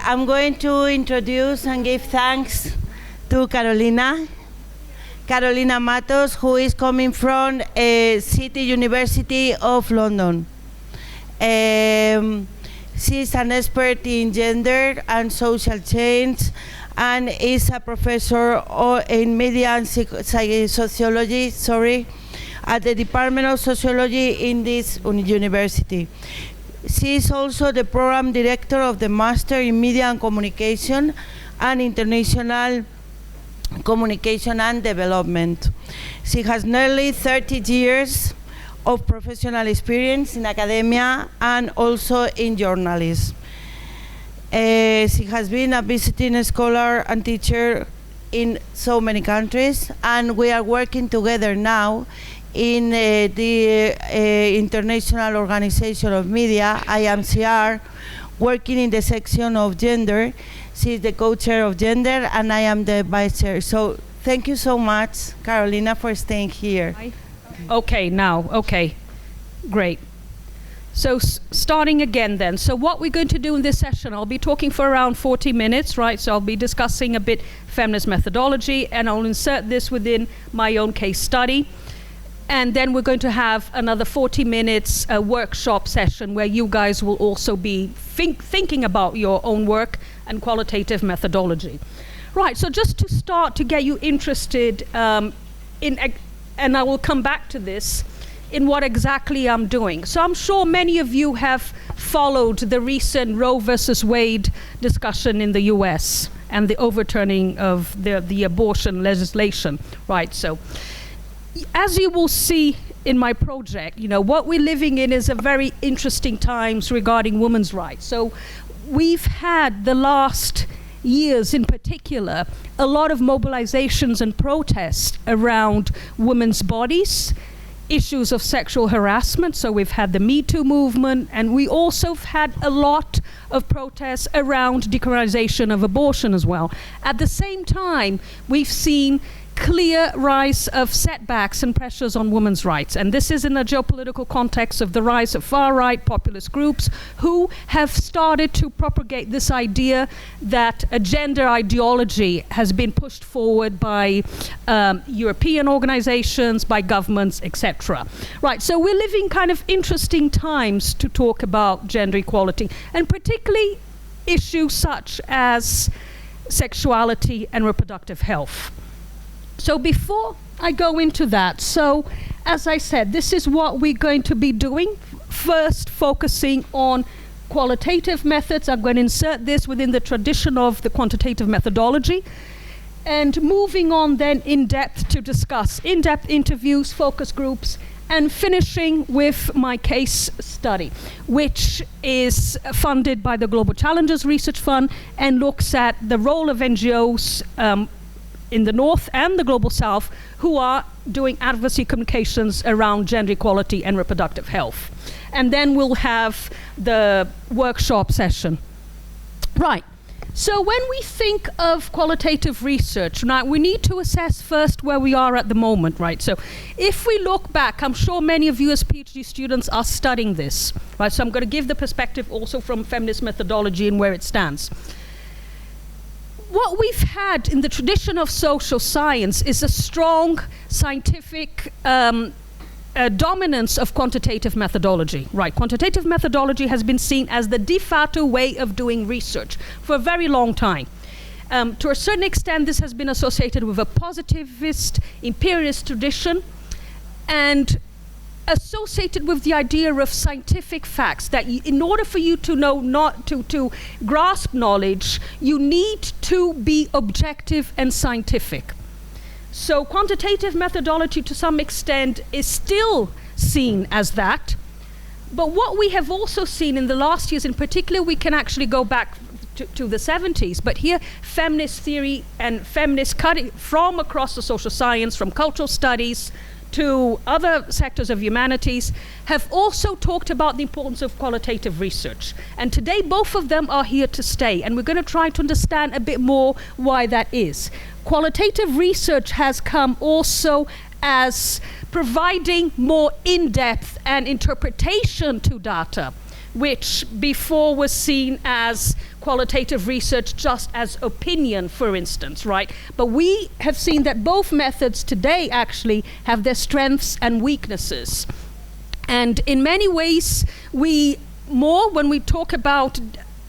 I'm going to introduce and give thanks to Carolina Matos, who is coming from City University of London. She's an expert in gender and social change, and is a professor in media and sociology, at the Department of Sociology in this university. She is also the program director of the Master in Media and Communication and International Communication and Development. She has nearly 30 years of professional experience in academia and also in journalism. She has been a visiting scholar and teacher in so many countries, and we are working together now in the International Organization of Media, IMCR, working in the section of gender. She's the co-chair of gender, and I am the vice chair. So thank you so much, Carolina, for staying here. Okay, great. So starting again then. So what we're going to do in this session, I'll be talking for around 40 minutes, right? So I'll be discussing a bit feminist methodology, and I'll insert this within my own case study. And then we're going to have another 40 minutes workshop session where you guys will also be thinking about your own work and qualitative methodology. Right, so just to start to get you interested and I will come back to this, in what exactly I'm doing. So I'm sure many of you have followed the recent Roe versus Wade discussion in the US and the overturning of the abortion legislation, right? So as you will see in my project, what we're living in is a very interesting times regarding women's rights. So we've had the last years in particular a lot of mobilizations and protests around women's bodies, issues of sexual harassment. So we've had the Me Too movement, and we also have had a lot of protests around decriminalization of abortion as well. At the same time, we've seen clear rise of setbacks and pressures on women's rights. And this is in a geopolitical context of the rise of far-right populist groups who have started to propagate this idea that a gender ideology has been pushed forward by European organizations, by governments, etc. Right, so we're living kind of interesting times to talk about gender equality, and particularly issues such as sexuality and reproductive health. So before I go into that, so as I said, this is what we're going to be doing. First, focusing on qualitative methods. I'm going to insert this within the tradition of the quantitative methodology. And moving on then in depth to discuss in-depth interviews, focus groups, and finishing with my case study, which is funded by the Global Challenges Research Fund and looks at the role of NGOs in the North and the Global South who are doing advocacy communications around gender equality and reproductive health. And then we'll have the workshop session. Right, so when we think of qualitative research, now we need to assess first where we are at the moment, right? So if we look back, I'm sure many of you as PhD students are studying this, right? So I'm going to give the perspective also from feminist methodology and where it stands. What we've had in the tradition of social science is a strong scientific dominance of quantitative methodology, right? Quantitative methodology has been seen as the de facto way of doing research for a very long time. To a certain extent, this has been associated with a positivist, imperialist tradition, and associated with the idea of scientific facts, that in order for you to know, to grasp knowledge, you need to be objective and scientific. So quantitative methodology to some extent is still seen as that. But what we have also seen in the last years in particular, we can actually go back to the 70s, but here feminist theory and feminist cutting from across the social science, from cultural studies to other sectors of humanities, have also talked about the importance of qualitative research. And today both of them are here to stay, and we're going to try to understand a bit more why that is. Qualitative research has come also as providing more in-depth and interpretation to data, which before was seen as qualitative research just as opinion, for instance, right? But we have seen that both methods today actually have their strengths and weaknesses. And in many ways, when we talk about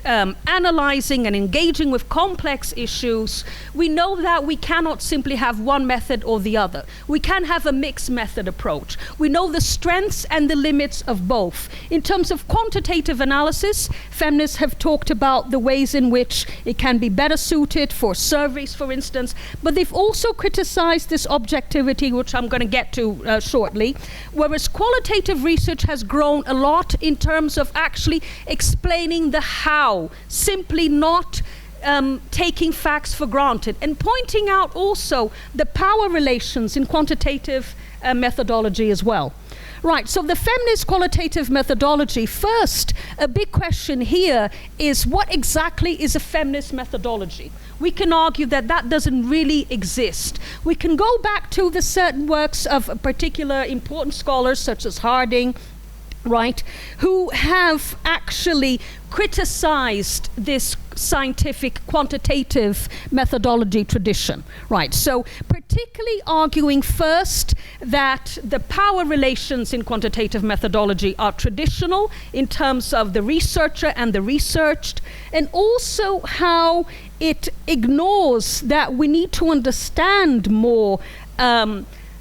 analyzing and engaging with complex issues, we know that we cannot simply have one method or the other. We can have a mixed method approach. We know the strengths and the limits of both. In terms of quantitative analysis, feminists have talked about the ways in which it can be better suited for surveys, for instance, but they've also criticized this objectivity, which I'm going to get to shortly, whereas qualitative research has grown a lot in terms of actually explaining the how, simply not taking facts for granted, and pointing out also the power relations in quantitative methodology as well. Right, so the feminist qualitative methodology, first, a big question here is what exactly is a feminist methodology? We can argue that that doesn't really exist. We can go back to the certain works of particular important scholars such as Harding, right, who have actually criticized this scientific quantitative methodology tradition, right? So particularly arguing first that the power relations in quantitative methodology are traditional in terms of the researcher and the researched, and also how it ignores that we need to understand more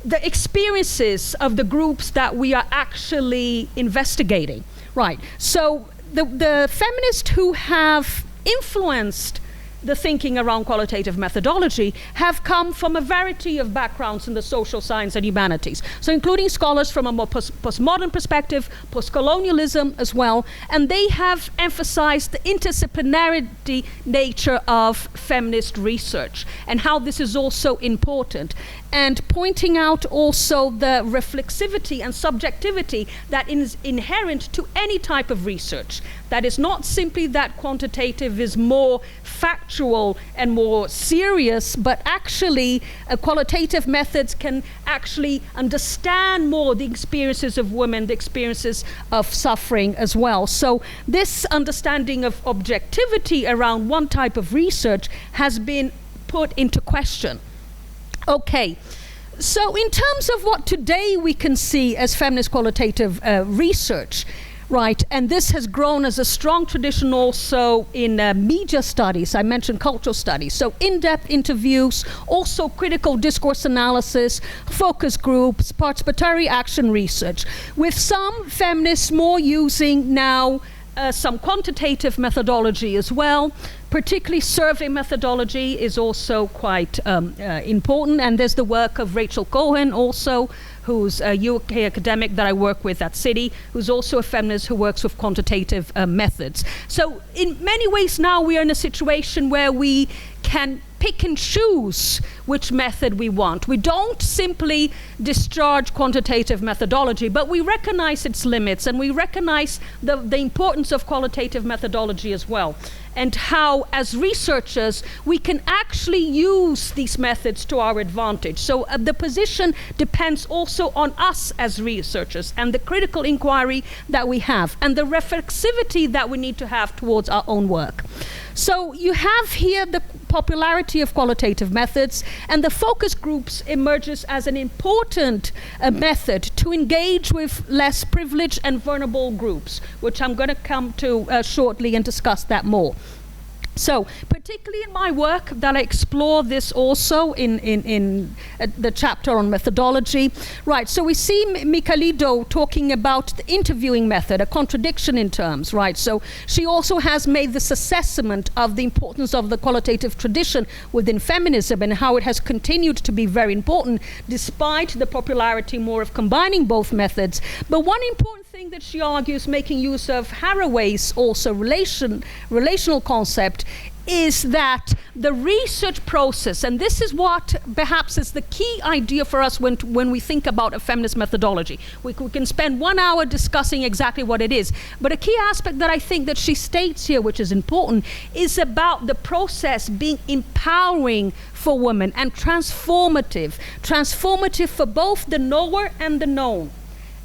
the experiences of the groups that we are actually investigating, right? So the feminists who have influenced the thinking around qualitative methodology have come from a variety of backgrounds in the social science and humanities. So including scholars from a more postmodern perspective, post-colonialism as well, and they have emphasized the interdisciplinarity nature of feminist research and how this is also important, and pointing out also the reflexivity and subjectivity that is inherent to any type of research. That is not simply that quantitative is more factual and more serious, but actually qualitative methods can actually understand more the experiences of women, the experiences of suffering as well. So this understanding of objectivity around one type of research has been put into question. Okay, so in terms of what today we can see as feminist qualitative research, right, and this has grown as a strong tradition also in media studies. I mentioned cultural studies, so in-depth interviews, also critical discourse analysis, focus groups, participatory action research, with some feminists more using now some quantitative methodology as well. Particularly survey methodology is also quite important, and there's the work of Rachel Cohen also, who's a UK academic that I work with at City, who's also a feminist who works with quantitative methods. So in many ways now we are in a situation where we can pick and choose which method we want. We don't simply discharge quantitative methodology, but we recognize its limits, and we recognize the importance of qualitative methodology as well, and how as researchers we can actually use these methods to our advantage. So the position depends also on us as researchers and the critical inquiry that we have and the reflexivity that we need to have towards our own work. So you have here the popularity of qualitative methods, and the focus groups emerges as an important method to engage with less privileged and vulnerable groups, which I'm going to come to shortly and discuss that more. So, particularly in my work that I explore this also in the chapter on methodology. Right, so we see Michaelido talking about the interviewing method, a contradiction in terms, right? So she also has made this assessment of the importance of the qualitative tradition within feminism and how it has continued to be very important despite the popularity more of combining both methods. But one important thing that she argues, making use of Haraway's also relational concept, is that the research process, and this is what perhaps is the key idea for us when we think about a feminist methodology. We can spend 1 hour discussing exactly what it is, but a key aspect that I think that she states here, which is important, is about the process being empowering for women and transformative for both the knower and the known.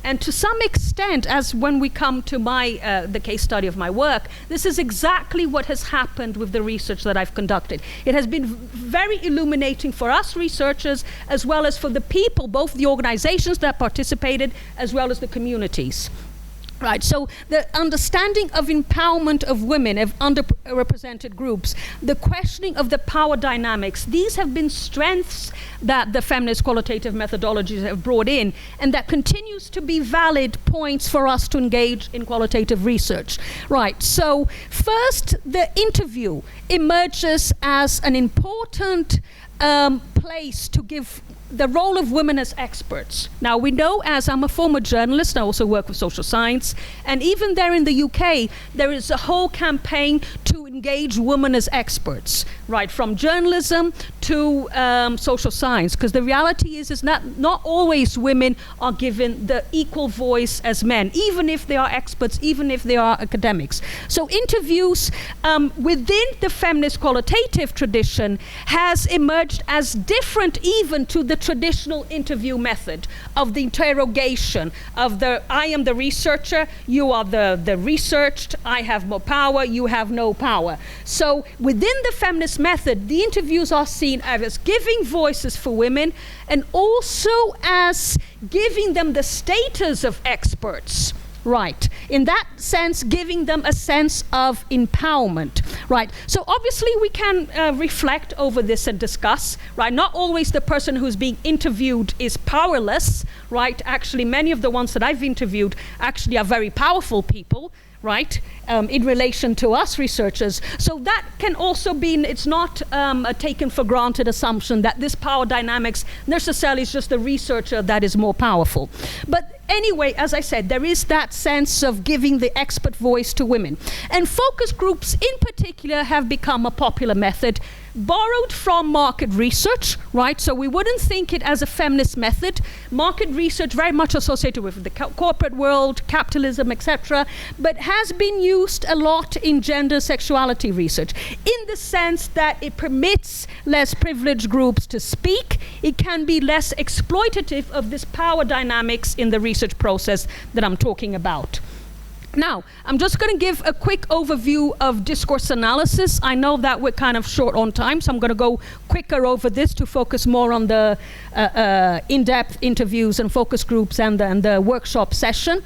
And to some extent, as when we come to the case study of my work, this is exactly what has happened with the research that I've conducted. It has been very illuminating for us researchers, as well as for the people, both the organizations that participated, as well as the communities. Right, so the understanding of empowerment of women, of underrepresented groups, the questioning of the power dynamics, these have been strengths that the feminist qualitative methodologies have brought in, and that continues to be valid points for us to engage in qualitative research. Right, so first, the interview emerges as an important place to give the role of women as experts. Now we know, as I'm a former journalist, I also work with social science, and even there in the UK, there is a whole campaign to engage women as experts, right, from journalism to social science, because the reality is not always women are given the equal voice as men, even if they are experts, even if they are academics. So interviews within the feminist qualitative tradition has emerged as different even to the traditional interview method of the interrogation of I am the researcher, you are the researched, I have more power, you have no power. So within the feminist method, the interviews are seen as giving voices for women and also as giving them the status of experts. Right. In that sense, giving them a sense of empowerment. Right. So obviously we can reflect over this and discuss. Right. Not always the person who's being interviewed is powerless. Right. Actually, many of the ones that I've interviewed actually are very powerful people. Right, in relation to us researchers. So that can also be, it's not a taken for granted assumption that this power dynamics necessarily is just the researcher that is more powerful. But anyway, as I said, there is that sense of giving the expert voice to women. And focus groups in particular have become a popular method, borrowed from market research, right? So we wouldn't think it as a feminist method. Market research very much associated with the corporate world, capitalism, etc., but has been used a lot in gender sexuality research in the sense that it permits less privileged groups to speak. It can be less exploitative of this power dynamics in the research process that I'm talking about. Now, I'm just going to give a quick overview of discourse analysis. I know that we're kind of short on time, so I'm going to go quicker over this to focus more on the in-depth interviews and focus groups and the workshop session.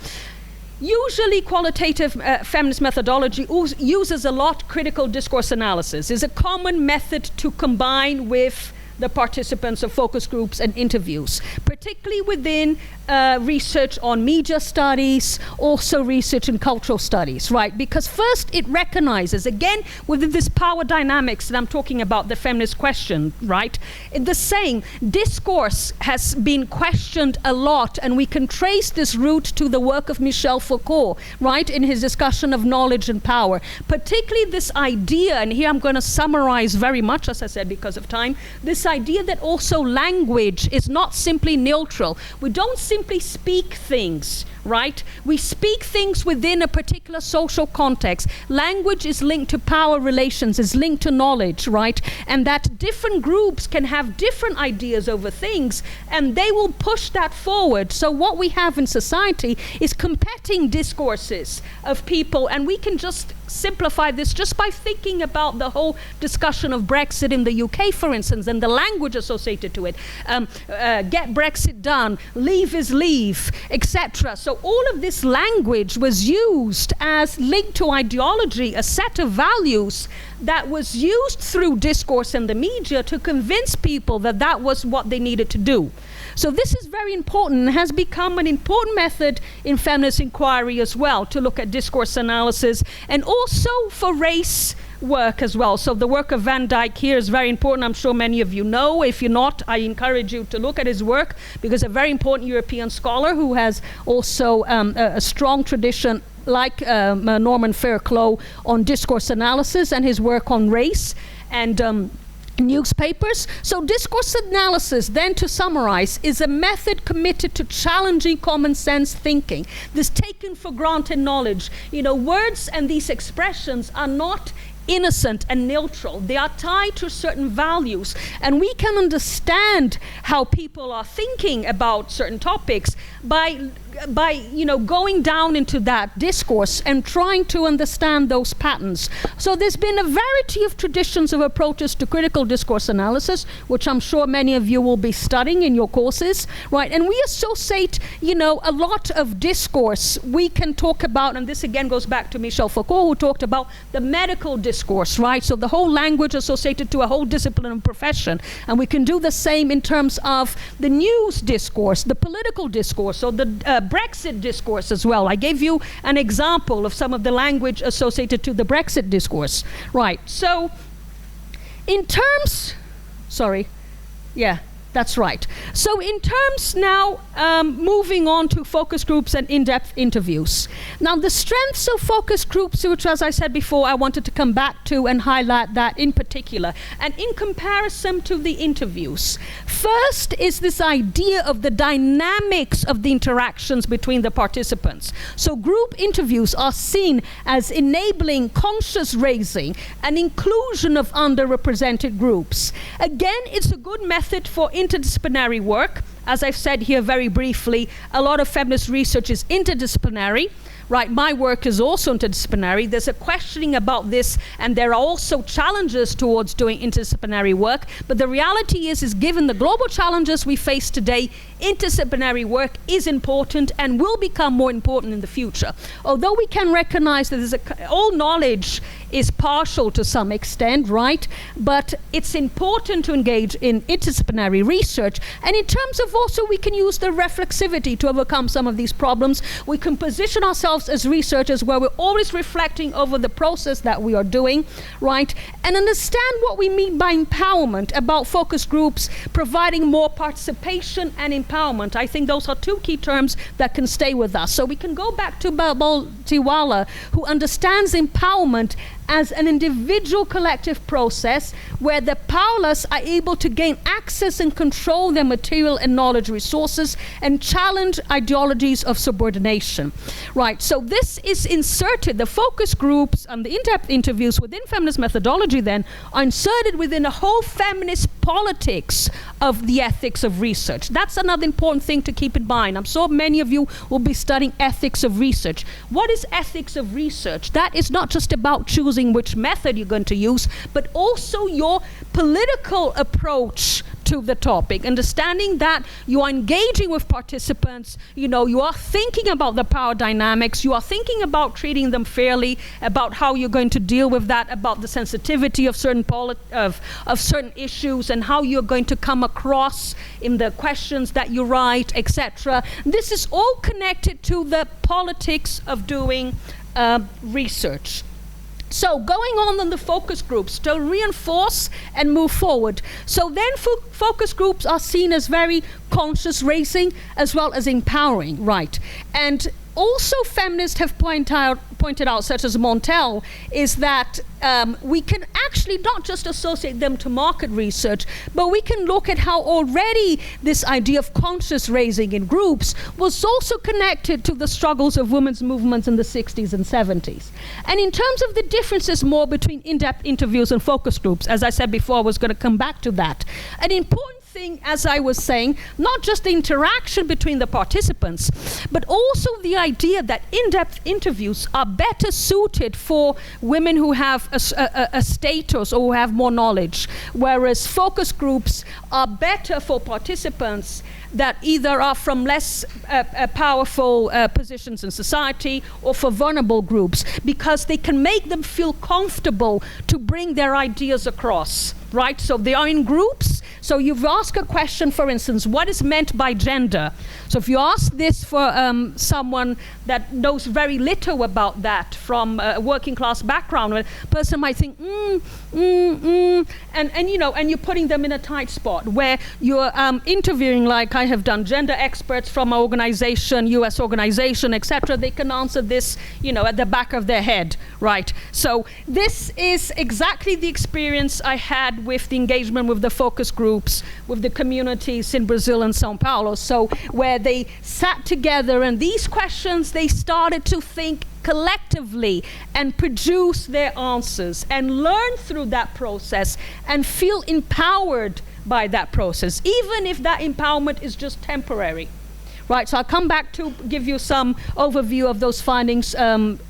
Usually qualitative feminist methodology uses a lot critical discourse analysis. It's a common method to combine with the participants of focus groups and interviews, particularly within research on media studies, also research in cultural studies, right? Because first it recognizes, again, within this power dynamics that I'm talking about, the feminist question, right? The same discourse has been questioned a lot, and we can trace this root to the work of Michel Foucault, right, in his discussion of knowledge and power. Particularly this idea, and here I'm going to summarize very much, as I said, because of time, this idea that also language is not simply neutral. We don't simply speak things, right? We speak things within a particular social context. Language is linked to power relations, is linked to knowledge, right? And that different groups can have different ideas over things, and they will push that forward. So what we have in society is competing discourses of people, and we can just simplify this just by thinking about the whole discussion of Brexit in the UK, for instance, and the language associated to it. Get Brexit done, leave is leave, etc. So all of this language was used as linked to ideology, a set of values that was used through discourse and the media to convince people that that was what they needed to do. So this is very important and has become an important method in feminist inquiry as well, to look at discourse analysis and also for race work as well. So the work of Van Dyck here is very important. I'm sure many of you know. If you're not, I encourage you to look at his work, because a very important European scholar who has also a strong tradition like Norman Fairclough on discourse analysis, and his work on race and newspapers. So discourse analysis, then to summarize, is a method committed to challenging common sense thinking, this taken for granted knowledge. You know, words and these expressions are not innocent and neutral. They are tied to certain values, and we can understand how people are thinking about certain topics by going down into that discourse and trying to understand those patterns. So there's been a variety of traditions of approaches to critical discourse analysis, which I'm sure many of you will be studying in your courses, right? And we associate, a lot of discourse we can talk about, and this again goes back to Michel Foucault, who talked about the medical discourse, right? So the whole language associated to a whole discipline and profession. And we can do the same in terms of the news discourse, the political discourse, or the Brexit discourse as well. I gave you an example of some of the language associated to the Brexit discourse. Right, so in terms, that's right. So in terms now, moving on to focus groups and in-depth interviews. Now the strengths of focus groups, which as I said before, I wanted to come back to and highlight that in particular, and in comparison to the interviews. First is this idea of the dynamics of the interactions between the participants. So group interviews are seen as enabling conscious raising and inclusion of underrepresented groups. Again, it's a good method for interdisciplinary work. As I've said here very briefly, a lot of feminist research is interdisciplinary. Right, my work is also interdisciplinary. There's a questioning about this, and there are also challenges towards doing interdisciplinary work. But the reality is given the global challenges we face today, interdisciplinary work is important and will become more important in the future. Although we can recognize that all knowledge is partial to some extent, right? But it's important to engage in interdisciplinary research. And in terms of also, we can use the reflexivity to overcome some of these problems. We can position ourselves as researchers where we're always reflecting over the process that we are doing, right? And understand what we mean by empowerment, about focus groups providing more participation and empowerment. I think those are two key terms that can stay with us. So we can go back to Babal Tiwala, who understands empowerment as an individual collective process where the powerless are able to gain access and control their material and knowledge resources and challenge ideologies of subordination. Right, so this is inserted, the focus groups and the in-depth interviews within feminist methodology then are inserted within a whole feminist politics of the ethics of research. That's another important thing to keep in mind. I'm sure many of you will be studying ethics of research. What is ethics of research? That is not just about choosing which method you're going to use, but also your political approach to the topic, understanding that you are engaging with participants, you are thinking about the power dynamics, you are thinking about treating them fairly, about how you're going to deal with that, about the sensitivity of certain of certain issues and how you're going to come across in the questions that you write, etc. This is all connected to the politics of doing research. So going on the focus groups to reinforce and move forward. So then focus groups are seen as very conscious raising as well as empowering, right? And also feminists have pointed out, such as Montel, is that we can actually not just associate them to market research, but we can look at how already this idea of conscious raising in groups was also connected to the struggles of women's movements in the 60s and 70s. And in terms of the differences more between in-depth interviews and focus groups, as I said before, I was going to come back to that. An important thing, as I was saying, not just the interaction between the participants, but also the idea that in-depth interviews are better suited for women who have a status or who have more knowledge, whereas focus groups are better for participants that either are from less powerful positions in society or for vulnerable groups, because they can make them feel comfortable to bring their ideas across, right? So they are in groups. So you've asked a question, for instance, what is meant by gender? So if you ask this for someone that knows very little about that from a working class background, a person might think, and you're putting them in a tight spot where you're interviewing, like I have done, gender experts from an organization, US organization, etc. They can answer this, at the back of their head, right? So this is exactly the experience I had with the engagement with the focus groups, with the communities in Brazil and Sao Paulo. So where they sat together and these questions, they started to think collectively and produce their answers and learn through that process and feel empowered by that process, even if that empowerment is just temporary. Right, so I'll come back to give you some overview of those findings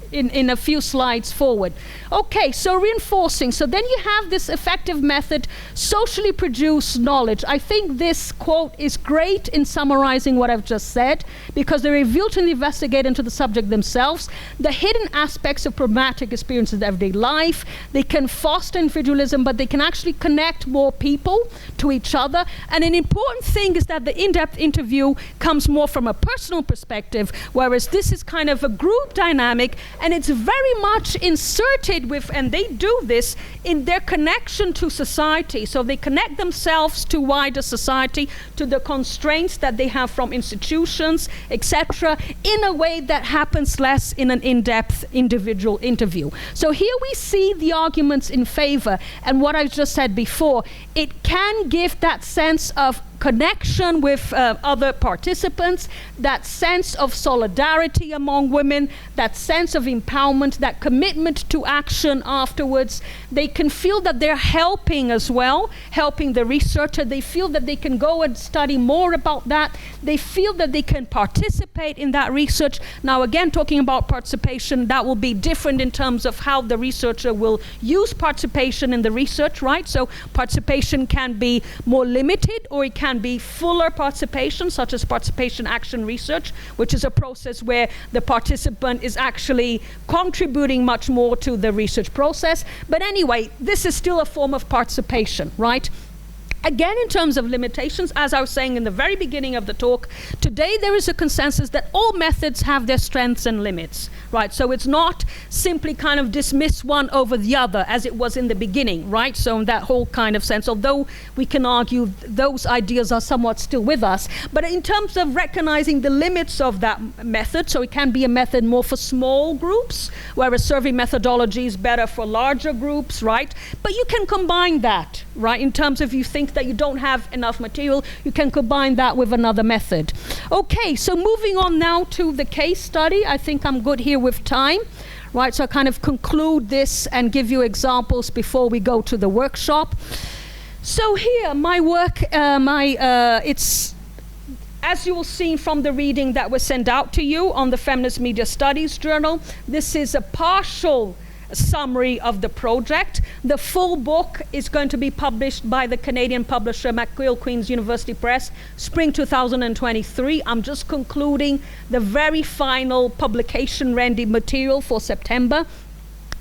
in a few slides forward. Okay, so reinforcing. So then you have this effective method, socially produced knowledge. I think this quote is great in summarizing what I've just said, because they reveal to investigate into the subject themselves the hidden aspects of problematic experiences of everyday life. They can foster individualism, but they can actually connect more people to each other. And an important thing is that the in-depth interview comes more from a personal perspective, whereas this is kind of a group dynamic, and it's very much inserted with, and they do this, in their connection to society. So they connect themselves to wider society, to the constraints that they have from institutions, etc., in a way that happens less in an in-depth individual interview. So here we see the arguments in favor, and what I just said before, it can give that sense of connection with other participants, that sense of solidarity among women, that sense of empowerment, that commitment to action afterwards. They can feel that they're helping as well, helping the researcher. They feel that they can go and study more about that. They feel that they can participate in that research. Now again, talking about participation, that will be different in terms of how the researcher will use participation in the research, right? So participation can be more limited, or it can be fuller participation, such as participation action research, which is a process where the participant is actually contributing much more to the research process. But anyway, this is still a form of participation, right? Again, in terms of limitations, as I was saying in the very beginning of the talk, today there is a consensus that all methods have their strengths and limits, right? So it's not simply kind of dismiss one over the other as it was in the beginning, right? So in that whole kind of sense, although we can argue those ideas are somewhat still with us, but in terms of recognizing the limits of that method, so it can be a method more for small groups, whereas survey methodology is better for larger groups, right? But you can combine that, right? In terms of you think that you don't have enough material, you can combine that with another method. Okay, so moving on now to the case study. I think I'm good here with time, right? So I kind of conclude this and give you examples before we go to the workshop. So here, my work, it's, as you will see from the reading that was sent out to you on the Feminist Media Studies Journal, this is a partial summary of the project. The full book is going to be published by the Canadian publisher McGill Queen's University Press, spring 2023. I'm just concluding the very final publication ready material for September.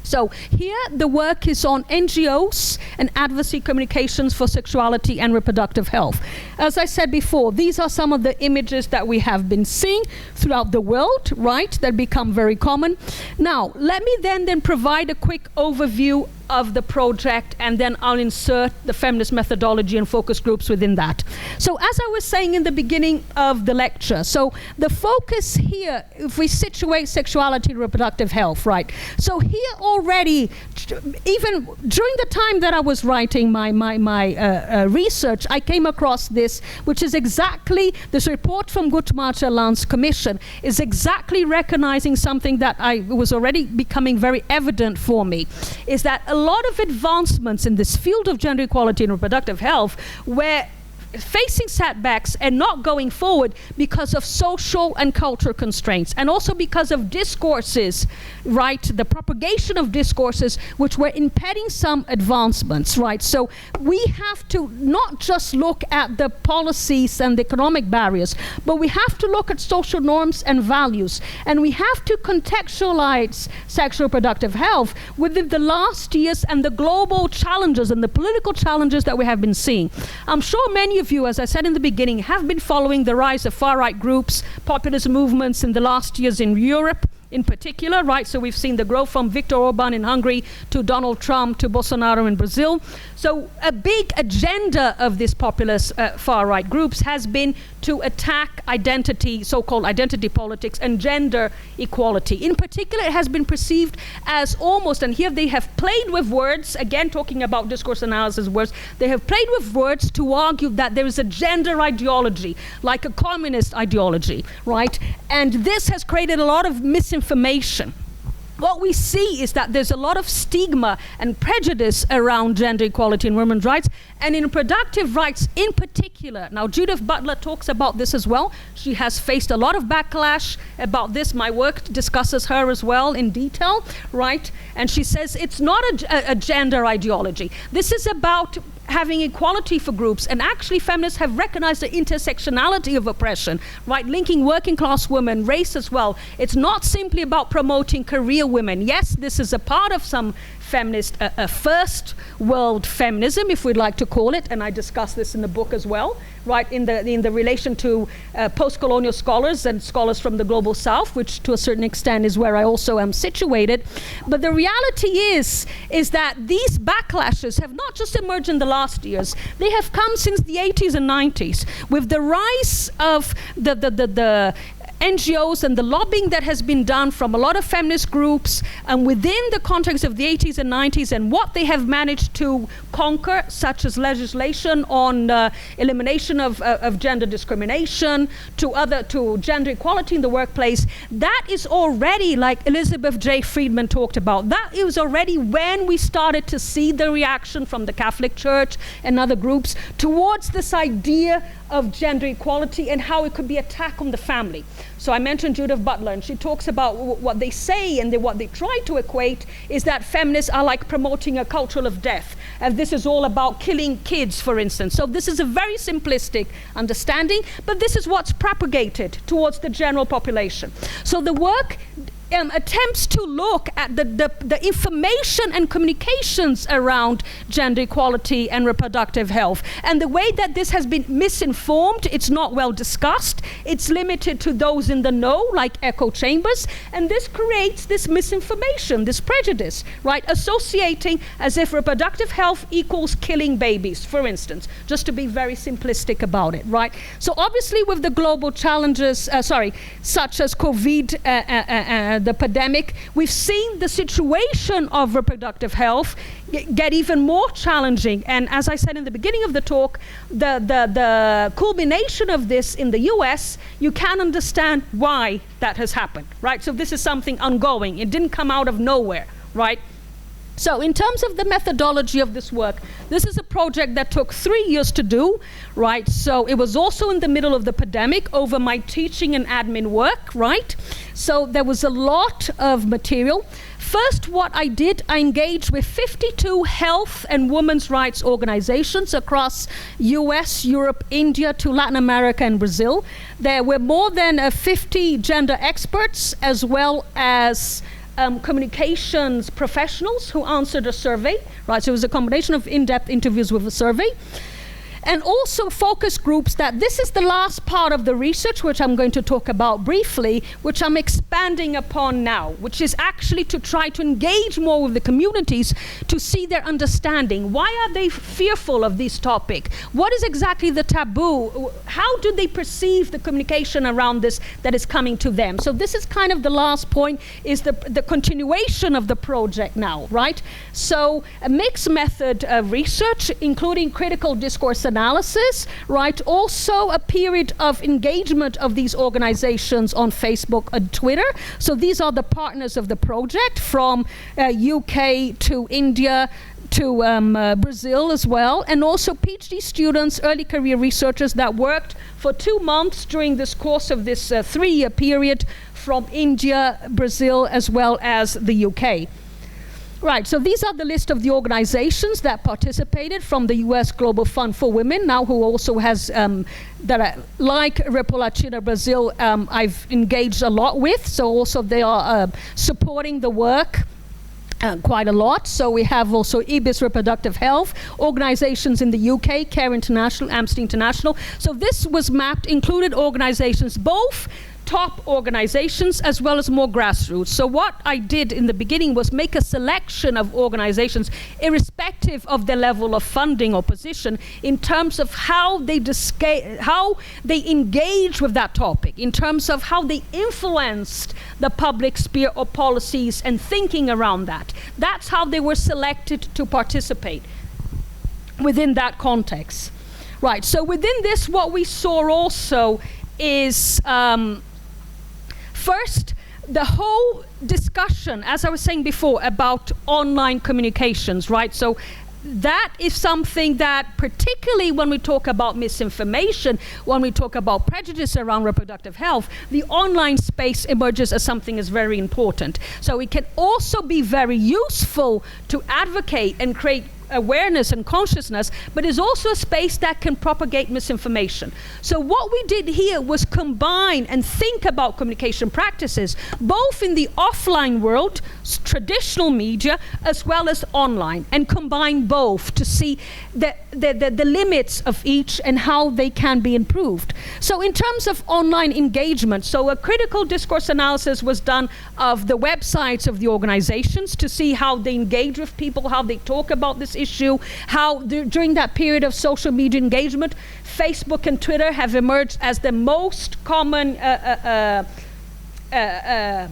So here the work is on NGOs and advocacy communications for sexuality and reproductive health. As I said before, these are some of the images that we have been seeing throughout the world, right, that become very common. Now, let me then provide a quick overview of the project, and then I'll insert the feminist methodology and focus groups within that. So as I was saying in the beginning of the lecture, so the focus here, if we situate sexuality and reproductive health, right? So here already, even during the time that I was writing my research, I came across this, which is exactly, this report from Guttmacher Lanz Commission is exactly recognizing something that was already becoming very evident for me, is that a lot of advancements in this field of gender equality and reproductive health were facing setbacks and not going forward because of social and cultural constraints, and also because of discourses, right, the propagation of discourses which were impeding some advancements, right? So we have to not just look at the policies and the economic barriers, but we have to look at social norms and values, and we have to contextualize sexual reproductive health within the last years and the global challenges and the political challenges that we have been seeing. I'm sure many of you, as I said in the beginning, have been following the rise of far-right groups, populist movements in the last years in Europe in particular, right? So we've seen the growth from Viktor Orban in Hungary to Donald Trump to Bolsonaro in Brazil. So a big agenda of these populist far-right groups has been to attack identity, so-called identity politics and gender equality. In particular, it has been perceived as almost, and here they have played with words, again talking about discourse analysis words, they have played with words to argue that there is a gender ideology, like a communist ideology, right? And this has created a lot of misinformation. what we see is that there's a lot of stigma and prejudice around gender equality and women's rights, and in reproductive rights in particular. Now, Judith Butler talks about this as well. She has faced a lot of backlash about this. My work discusses her as well in detail, right? And she says it's not a gender ideology. This is about having equality for groups, and actually feminists have recognized the intersectionality of oppression, right? Linking working class women, race as well. It's not simply about promoting career women. Yes, this is a part of some feminist, first world feminism, if we'd like to call it, and I discuss this in the book as well, right, in the relation to post-colonial scholars and scholars from the global south, which to a certain extent is where I also am situated. But the reality is that these backlashes have not just emerged in the last years, they have come since the 80s and 90s, with the rise of the NGOs and the lobbying that has been done from a lot of feminist groups, and within the context of the 80s and 90s, and what they have managed to conquer, such as legislation on elimination of gender discrimination, to gender equality in the workplace. That is already, like Elizabeth J. Friedman talked about, that is already when we started to see the reaction from the Catholic Church and other groups towards this idea of gender equality and how it could be an attack on the family. So I mentioned Judith Butler, and she talks about what they say, and what they try to equate is that feminists are like promoting a culture of death, and this is all about killing kids, for instance. So this is a very simplistic understanding, but this is what's propagated towards the general population. So the work attempts to look at the information and communications around gender equality and reproductive health, and the way that this has been misinformed. It's not well discussed, it's limited to those in the know, like echo chambers, and this creates this misinformation, this prejudice, right, associating as if reproductive health equals killing babies, for instance, just to be very simplistic about it, right? So obviously with the global challenges, such as COVID, the pandemic, we've seen the situation of reproductive health get even more challenging. And as I said in the beginning of the talk, the culmination of this in the US, you can understand why that has happened, right? So this is something ongoing. It didn't come out of nowhere, right? So in terms of the methodology of this work, this is a project that took 3 years to do, right? So it was also in the middle of the pandemic over my teaching and admin work, right? So there was a lot of material. First, what I did, I engaged with 52 health and women's rights organizations across US, Europe, India, to Latin America and Brazil. There were more than 50 gender experts, as well as communications professionals who answered a survey, right? So it was a combination of in-depth interviews with a survey. And also focus groups. That this is the last part of the research, which I'm going to talk about briefly, which I'm expanding upon now, which is actually to try to engage more with the communities to see their understanding. Why are they fearful of this topic? What is exactly the taboo? How do they perceive the communication around this that is coming to them? So this is kind of the last point, is the continuation of the project now, right? So a mixed method of research, including critical discourse analysis, right? Also a period of engagement of these organizations on Facebook and Twitter. So these are the partners of the project, from UK to India to Brazil as well, and also PhD students, early career researchers that worked for 2 months during this course of this 3-year period from India, Brazil, as well as the UK. Right, so these are the list of the organizations that participated from the US Global Fund for Women, now who also has, like Ripple Latina Brazil, I've engaged a lot with, so also they are supporting the work quite a lot. So we have also IBIS Reproductive Health, organizations in the UK, Care International, Amnesty International. So this was mapped, included organizations, both top organizations as well as more grassroots. So what I did in the beginning was make a selection of organizations, irrespective of their level of funding or position, in terms of how they engage with that topic, in terms of how they influenced the public sphere or policies and thinking around that. That's how they were selected to participate within that context. Right, so within this, what we saw also is first, the whole discussion, as I was saying before, about online communications, right? So that is something that, particularly when we talk about misinformation, when we talk about prejudice around reproductive health, the online space emerges as something that's very important. So it can also be very useful to advocate and create awareness and consciousness, but is also a space that can propagate misinformation. So what we did here was combine and think about communication practices, both in the offline world, traditional media, as well as online, and combine both to see the limits of each and how they can be improved. So in terms of online engagement, so a critical discourse analysis was done of the websites of the organizations to see how they engage with people, how they talk about this issue, how during that period of social media engagement, Facebook and Twitter have emerged as the most common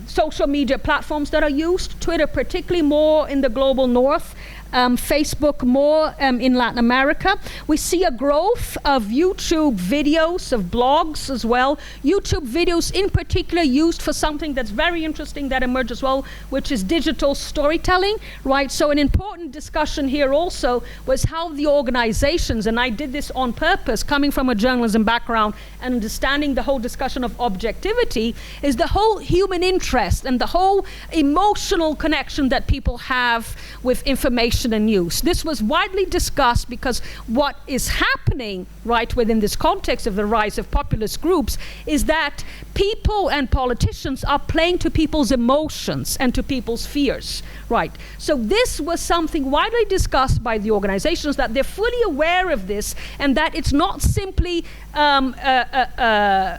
social media platforms that are used. Twitter particularly more in the global north, Facebook more in Latin America. We see a growth of YouTube videos, of blogs as well. YouTube videos in particular used for something that's very interesting that emerged as well, which is digital storytelling, right? So an important discussion here also was how the organizations, and I did this on purpose, coming from a journalism background and understanding the whole discussion of objectivity, is the whole human interest and the whole emotional connection that people have with information and news. This was widely discussed because what is happening right within this context of the rise of populist groups is that people and politicians are playing to people's emotions and to people's fears, right? So this was something widely discussed by the organizations, that they're fully aware of this and that it's not simply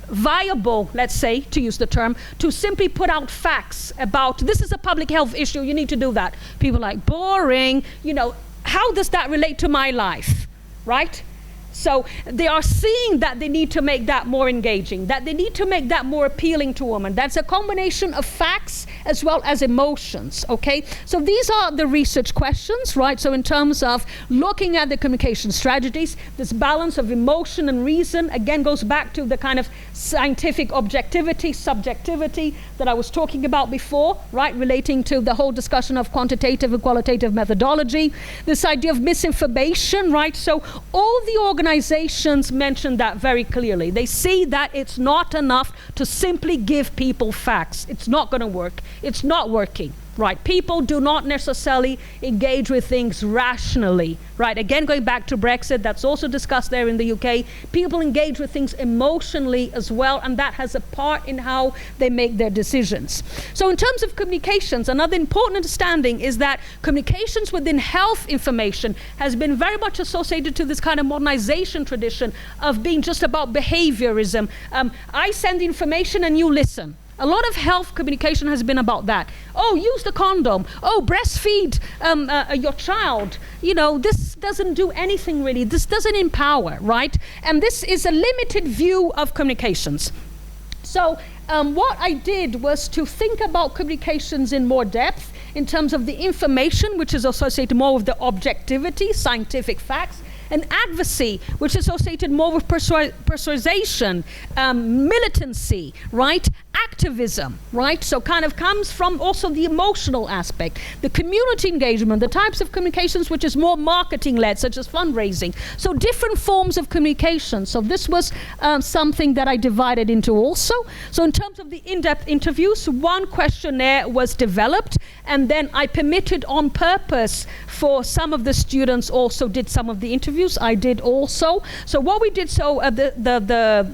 viable, let's say, to use the term, to simply put out facts about this is a public health issue, you need to do that. People are like, boring, you know, how does that relate to my life, right? So they are seeing that they need to make that more engaging, that they need to make that more appealing to women. That's a combination of facts as well as emotions, okay? So these are the research questions, right? So in terms of looking at the communication strategies, this balance of emotion and reason, again, goes back to the kind of scientific objectivity, subjectivity that I was talking about before, right? Relating to the whole discussion of quantitative and qualitative methodology, this idea of misinformation, right? So all the organizations mention that very clearly. They see that it's not enough to simply give people facts. It's not going to work. It's not working, right? People do not necessarily engage with things rationally, right? Again, going back to Brexit, that's also discussed there in the UK. People engage with things emotionally as well, and that has a part in how they make their decisions. So in terms of communications, another important understanding is that communications within health information has been very much associated to this kind of modernization tradition of being just about behaviorism. I send information and you listen. A lot of health communication has been about that. Oh, use the condom. Oh, breastfeed your child. You know, this doesn't do anything really. This doesn't empower, right? And this is a limited view of communications. So what I did was to think about communications in more depth in terms of the information, which is associated more with the objectivity, scientific facts, and advocacy, which is associated more with persuasion, militancy, right? Activism, right? So kind of comes from also the emotional aspect, the community engagement, the types of communications which is more marketing-led, such as fundraising. So different forms of communication. So this was something that I divided into also. So in terms of the in-depth interviews, one questionnaire was developed, and then I permitted on purpose for some of the students also did some of the interviews. I did also. So what we did, so the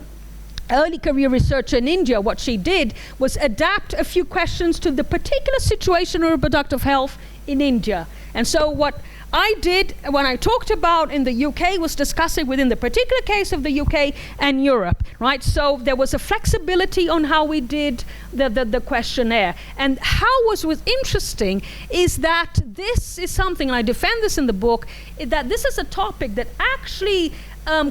early career researcher in India, what she did was adapt a few questions to the particular situation of reproductive health in India. And so what I did when I talked about in the UK was discussing within the particular case of the UK and Europe, right? So there was a flexibility on how we did the questionnaire. And how was interesting is that this is something, and I defend this in the book, that this is a topic that actually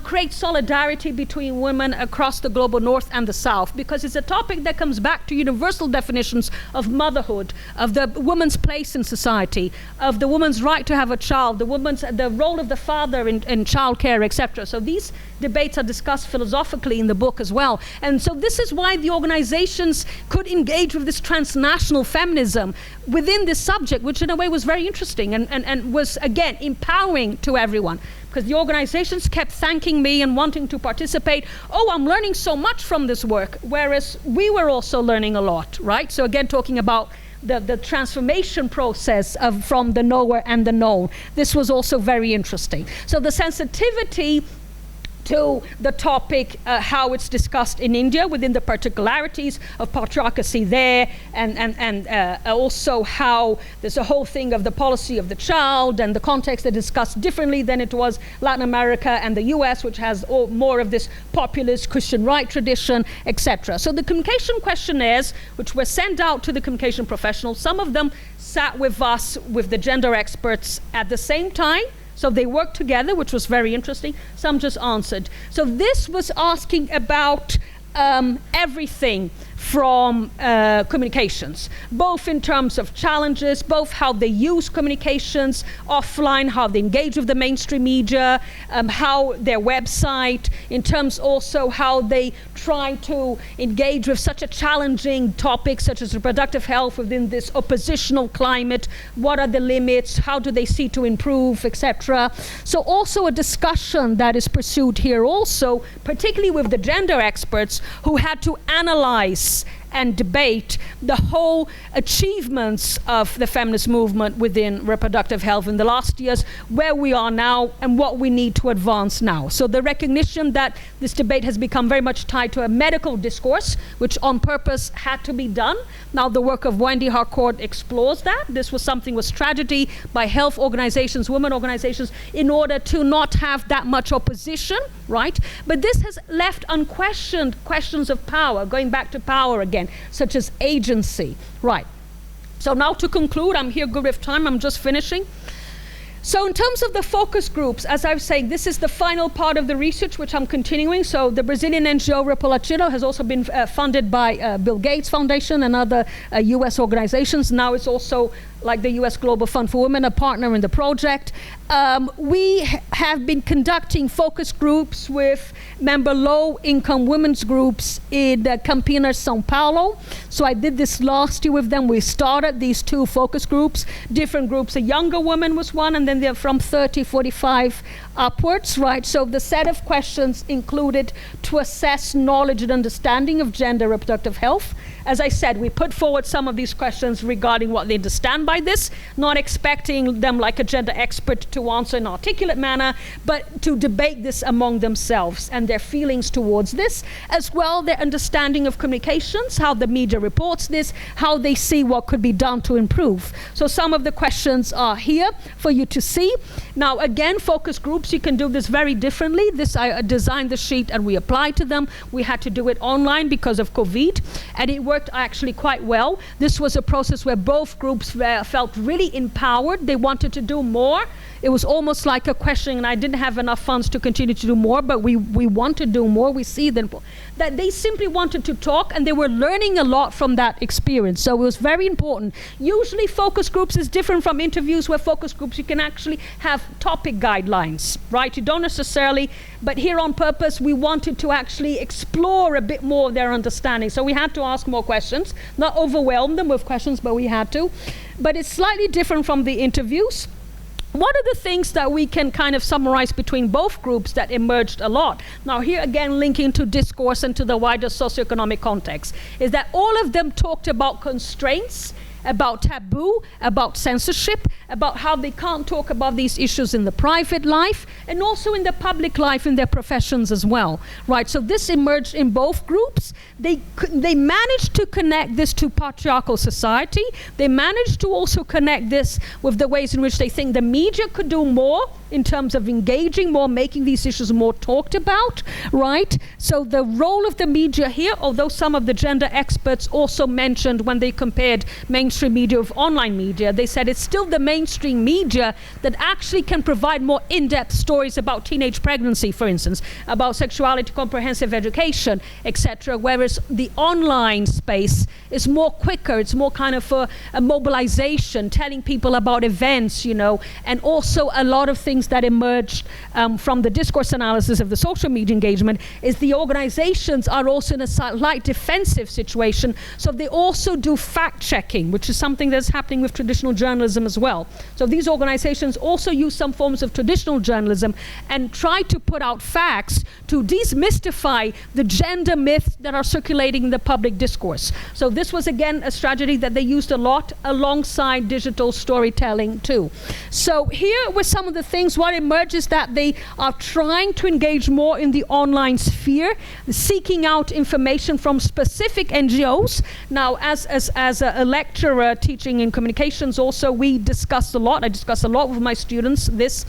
create solidarity between women across the global north and the south, because it's a topic that comes back to universal definitions of motherhood, of the woman's place in society, of the woman's right to have a child, the role of the father in childcare, etc. So these debates are discussed philosophically in the book as well. And so this is why the organizations could engage with this transnational feminism within this subject, which in a way was very interesting and was, again, empowering to everyone. Because the organizations kept thanking me and wanting to participate. Oh, I'm learning so much from this work, whereas we were also learning a lot, right? So again, talking about the transformation process from the knower and the known. This was also very interesting. So the sensitivity to the topic, how it's discussed in India within the particularities of patriarchy there, and also how there's a whole thing of the policy of the child and the context that is discussed differently than it was Latin America and the US, which has more of this populist Christian right tradition, etc. So the communication questionnaires, which were sent out to the communication professionals, some of them sat with us, with the gender experts at the same time. So they worked together, which was very interesting. Some just answered. So this was asking about everything from communications, both in terms of challenges, both how they use communications offline, how they engage with the mainstream media, how their website, in terms also how they try to engage with such a challenging topic such as reproductive health within this oppositional climate. What are the limits? How do they see to improve, etc. So also a discussion that is pursued here also, particularly with the gender experts who had to analyze and debate the whole achievements of the feminist movement within reproductive health in the last years, where we are now and what we need to advance now. So the recognition that this debate has become very much tied to a medical discourse, which on purpose had to be done. Now the work of Wendy Harcourt explores that. This was something with strategy by health organizations, women organizations, in order to not have that much opposition, right? But this has left unquestioned questions of power, going back to power again, such as agency. Right. So now to conclude, I'm here good with time, I'm just finishing. So in terms of the focus groups, as I was saying, this is the final part of the research which I'm continuing. So the Brazilian NGO Repolachino has also been funded by Bill Gates Foundation and other US organizations. Now it's also like the US Global Fund for Women, a partner in the project. We have been conducting focus groups with member low-income women's groups in Campinas, São Paulo. So I did this last year with them. We started these two focus groups, different groups. A younger woman was one, and then they're from 30, 45 upwards, right? So the set of questions included to assess knowledge and understanding of gender reproductive health. As I said, we put forward some of these questions regarding what they understand by this, not expecting them like a gender expert to answer in an articulate manner, but to debate this among themselves and their feelings towards this, as well their understanding of communications, how the media reports this, how they see what could be done to improve. So some of the questions are here for you to see. Now again, focus groups, you can do this very differently. This, I designed the sheet and we applied to them. We had to do it online because of COVID, and it worked actually quite well. This was a process where both groups felt really empowered. They wanted to do more. It was almost like a question, and I didn't have enough funds to continue to do more, but we want to do more. We see them, that they simply wanted to talk, and they were learning a lot from that experience. So it was very important. Usually focus groups is different from interviews, where focus groups you can actually have topic guidelines, right? You don't necessarily, but here on purpose we wanted to actually explore a bit more of their understanding. So we had to ask more questions, not overwhelm them with questions, but we had to. But it's slightly different from the interviews. What are the things that we can kind of summarize between both groups that emerged a lot? Now here again, linking to discourse and to the wider socioeconomic context, is that all of them talked about constraints, about taboo, about censorship, about how they can't talk about these issues in the private life and also in the public life in their professions as well, right? So this emerged in both groups. They managed to connect this to patriarchal society. They managed to also connect this with the ways in which they think the media could do more in terms of engaging more, making these issues more talked about, right? So the role of the media here, although some of the gender experts also mentioned when they compared mainstream media with online media, they said it's still the mainstream media that actually can provide more in-depth stories about teenage pregnancy, for instance, about sexuality, comprehensive education, etc., whereas the online space is more quicker, it's more kind of a mobilization, telling people about events, you know, and also a lot of things that emerged from the discourse analysis of the social media engagement is the organizations are also in a slight defensive situation, so they also do fact-checking, which is something that's happening with traditional journalism as well. So these organizations also use some forms of traditional journalism and try to put out facts to demystify the gender myths that are circulating in the public discourse. So this was again a strategy that they used a lot alongside digital storytelling too. So here were some of the things. What emerges that they are trying to engage more in the online sphere, seeking out information from specific NGOs. Now, as a lecturer teaching in communications also, I discuss a lot with my students this,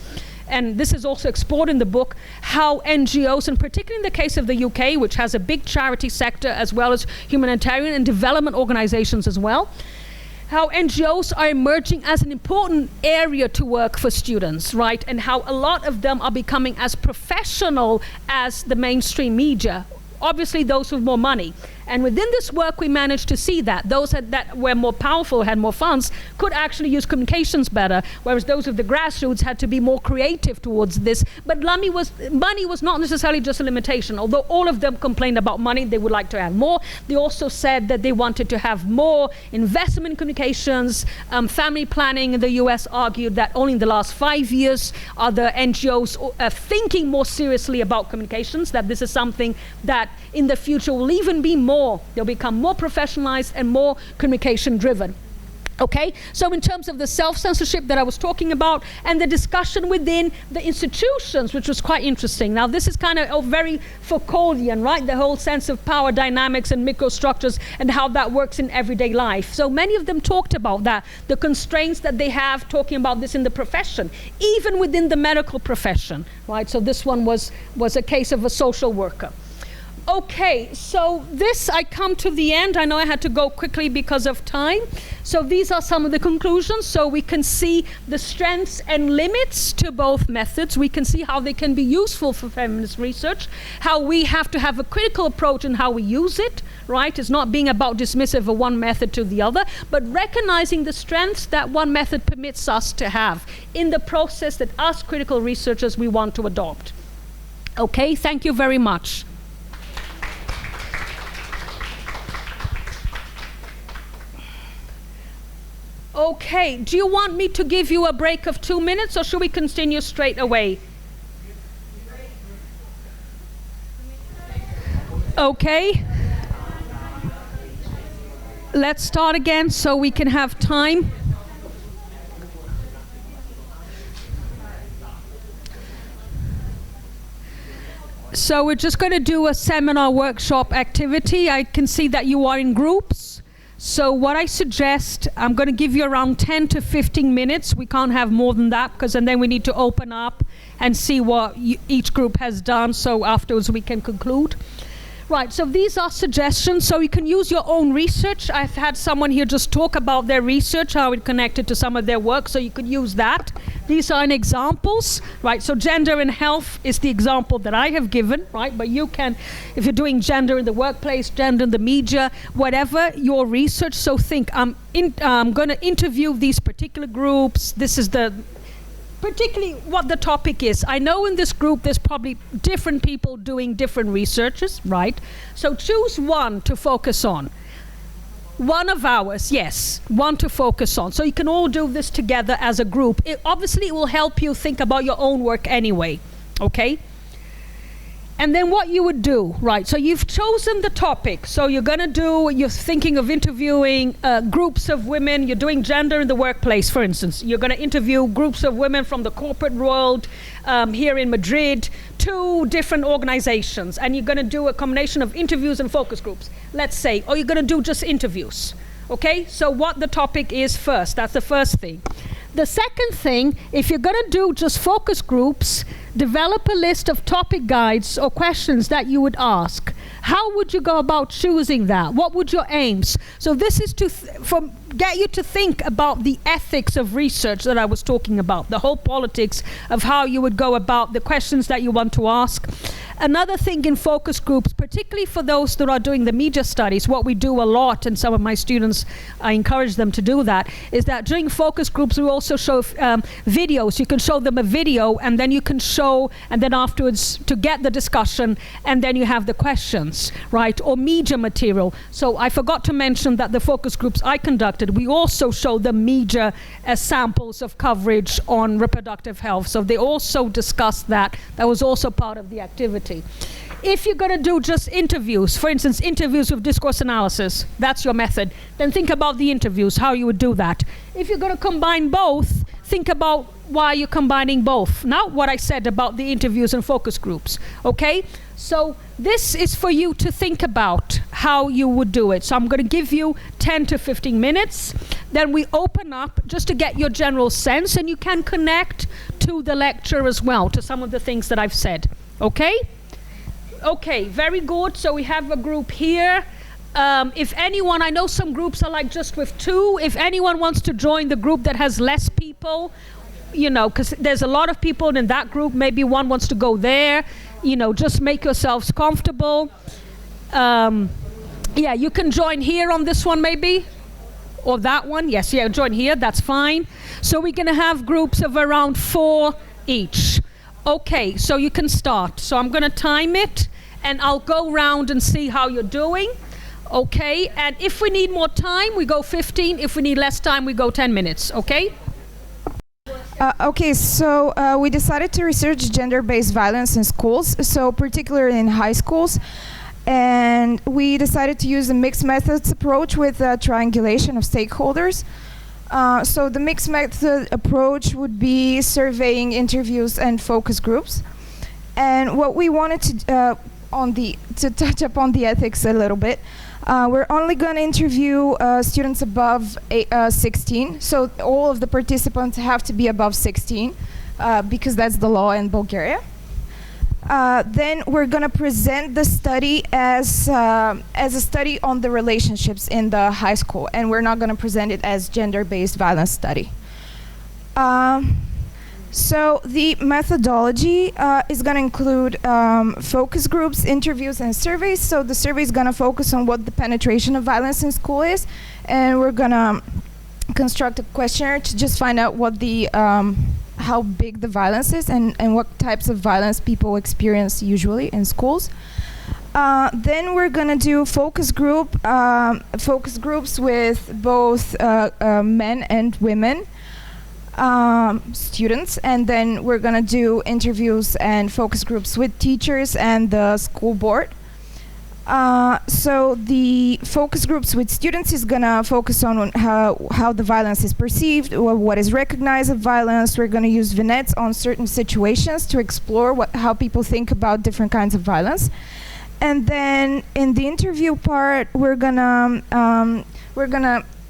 and this is also explored in the book, how NGOs, and particularly in the case of the UK, which has a big charity sector as well as humanitarian and development organizations as well, how NGOs are emerging as an important area to work for students, right? And how a lot of them are becoming as professional as the mainstream media. Obviously those with more money. And within this work, we managed to see that those that were more powerful, had more funds, could actually use communications better, whereas those of the grassroots had to be more creative towards this. But money was not necessarily just a limitation. Although all of them complained about money, they would like to have more. They also said that they wanted to have more investment in communications. Family planning in the US argued that only in the last 5 years are the NGOs thinking more seriously about communications, that this is something that in the future will even be more, they'll become more professionalized and more communication driven. Okay, so in terms of the self-censorship that I was talking about and the discussion within the institutions, which was quite interesting. Now this is kind of very Foucauldian, right? The whole sense of power dynamics and microstructures and how that works in everyday life. So many of them talked about that, the constraints that they have, talking about this in the profession, even within the medical profession, right? So this one was a case of a social worker. Okay, so this, I come to the end. I know I had to go quickly because of time. So these are some of the conclusions. So we can see the strengths and limits to both methods. We can see how they can be useful for feminist research, how we have to have a critical approach in how we use it, right? It's not being about dismissive of one method to the other, but recognizing the strengths that one method permits us to have in the process that us critical researchers we want to adopt. Okay, thank you very much. Okay, do you want me to give you a break of 2 minutes or should we continue straight away? Okay. Let's start again so we can have time. So we're just going to do a seminar workshop activity. I can see that you are in groups. So what I suggest, I'm going to give you around 10 to 15 minutes. We can't have more than that because then we need to open up and see what each group has done. So afterwards we can conclude. Right, so these are suggestions, so you can use your own research. I've had someone here just talk about their research, how it connected to some of their work, so you could use that. These are examples, right? So gender and health is the example that I have given, right? But you can, if you're doing gender in the workplace, gender in the media, whatever your research, so think, I'm going to interview these particular groups. This is particularly what the topic is. I know in this group there's probably different people doing different researches, right? So choose one to focus on. One of ours, yes, one to focus on. So you can all do this together as a group. Obviously it will help you think about your own work anyway, okay? And then what you would do, right? So you've chosen the topic. So you're thinking of interviewing groups of women. You're doing gender in the workplace, for instance. You're going to interview groups of women from the corporate world here in Madrid, 2 different organizations. And you're going to do a combination of interviews and focus groups, let's say. Or you're going to do just interviews, okay? So what the topic is first, that's the first thing. The second thing, if you're going to do just focus groups, develop a list of topic guides or questions that you would ask. How would you go about choosing that? What would your aims? So this is to get you to think about the ethics of research that I was talking about, the whole politics of how you would go about the questions that you want to ask. Another thing in focus groups, particularly for those that are doing the media studies, what we do a lot, and some of my students, I encourage them to do that, is that during focus groups we also show videos. You can show them a video, and then you can show, and then afterwards to get the discussion, and then you have the questions, right? Or media material. So I forgot to mention that the focus groups I conducted, we also show the media as samples of coverage on reproductive health. So they also discussed that. That was also part of the activity. If you're going to do just interviews, for instance, interviews with discourse analysis, that's your method, then think about the interviews, how you would do that. If you're going to combine both, think about why you're combining both. Not what I said about the interviews and focus groups, okay? So this is for you to think about how you would do it. So I'm going to give you 10 to 15 minutes. Then we open up just to get your general sense, and you can connect to the lecture as well, to some of the things that I've said, okay? Okay, very good. So we have a group here. If anyone, I know some groups are like just with 2. If anyone wants to join the group that has less people, you know, because there's a lot of people in that group, maybe one wants to go there, you know, just make yourselves comfortable. Yeah, you can join here on this one maybe, or that one. Yes, yeah, join here, that's fine. So we're going to have groups of around 4 each. Okay, so you can start. So I'm going to time it, and I'll go round and see how you're doing. Okay, and if we need more time, we go 15. If we need less time, we go 10 minutes, okay? Okay, so we decided to research gender-based violence in schools, so particularly in high schools. And we decided to use a mixed methods approach with triangulation of stakeholders. So the mixed method approach would be surveying, interviews, and focus groups. And what we wanted to touch upon the ethics a little bit, we're only going to interview students above 16. So all of the participants have to be above 16 because that's the law in Bulgaria. Then we're going to present the study as a study on the relationships in the high school, and we're not going to present it as gender-based violence study. So the methodology is going to include focus groups, interviews, and surveys. So the survey is going to focus on what the penetration of violence in school is, and we're going to construct a questionnaire to just find out what the how big the violence is and what types of violence people experience usually in schools. Then we're gonna do focus groups with both men and women students, and then we're gonna do interviews and focus groups with teachers and the school board. So the focus groups with students is gonna focus on how the violence is perceived, or what is recognized as violence. We're gonna use vignettes on certain situations to explore how people think about different kinds of violence. And then in the interview part, we're gonna